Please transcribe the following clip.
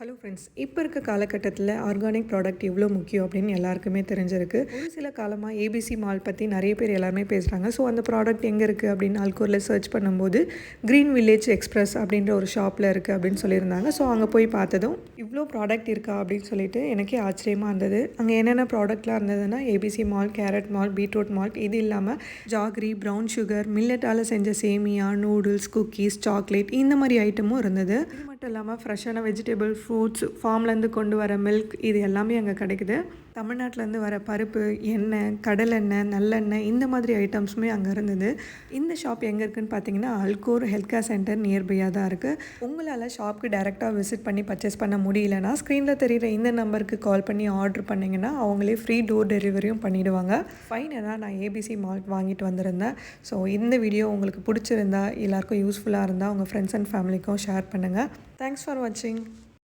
Hello friends, இப்போ இருக்க காலகட்டத்தில் ஆர்கானிக் ப்ராடக்ட் எவ்வளோ முக்கியம் அப்படின்னு எல்லாருக்குமே தெரிஞ்சிருக்கு. ஒரு சில காலமாக ஏபிசி மால் பற்றி நிறைய பேர் எல்லாருமே பேசுகிறாங்க. ஸோ அந்த ப்ராடக்ட் எங்கே இருக்குது அப்படின்னு ஆல்கூரில் சர்ச் பண்ணும்போது க்ரீன் வில்லேஜ் எக்ஸ்பிரஸ் அப்படின்ற ஒரு ஷாப்பில் இருக்குது அப்படின்னு சொல்லியிருந்தாங்க. ஸோ அங்கே போய் பார்த்ததும் இவ்வளோ ப்ராடக்ட் இருக்கா அப்படின்னு சொல்லிட்டு எனக்கே ஆச்சரியமாக இருந்தது. அங்கே என்னென்ன ப்ராடக்ட்லாம் இருந்ததுன்னா ABC mall, carrot mall, beetroot mall, இது இல்லாமல் ஜாகரி, ப்ரௌன் சுகர், மில்லட்டால் செஞ்ச சேமியா, நூடுல்ஸ், குக்கீஸ், சாக்லேட் இந்த மாதிரி ஐட்டமும் இருந்தது. இது மட்டும் இல்லாமல் ஃப்ரெஷ்ஷான வெஜிடபிள், ஃப்ரூட்ஸ், ஃபார்ம்லேருந்து கொண்டு வர மில்க் இது எல்லாமே அங்கே கிடைக்குது. தமிழ்நாட்டிலேருந்து வர பருப்பு, எண்ணெய், கடலெண்ணெய், நல்லெண்ணெய் இந்த மாதிரி ஐட்டம்ஸுமே அங்கே இருந்தது. இந்த ஷாப் எங்கே இருக்குதுன்னு பார்த்தீங்கன்னா அல்கோர் ஹெல்த் கேர் சென்டர் நியர்பையாக தான் இருக்குது. உங்களால் ஷாப்புக்கு டைரெக்டாக விசிட் பண்ணி பர்ச்சேஸ் பண்ண முடியலன்னா ஸ்க்ரீனில் தெரிகிற இந்த நம்பருக்கு கால் பண்ணி ஆர்டர் பண்ணிங்கன்னா அவங்களே ஃப்ரீ டோர் டெலிவரியும் பண்ணிவிடுவாங்க. ஃபைனலாக நான் ஏபிசி மால்ட் வாங்கிட்டு வந்திருந்தேன். ஸோ இந்த வீடியோ உங்களுக்கு பிடிச்சிருந்தா, எல்லாருக்கும் யூஸ்ஃபுல்லாக இருந்தால் உங்கள் ஃப்ரெண்ட்ஸ் அண்ட் ஃபேமிலிக்கும் ஷேர் பண்ணுங்கள். தேங்க்ஸ் ஃபார் வாட்சிங்.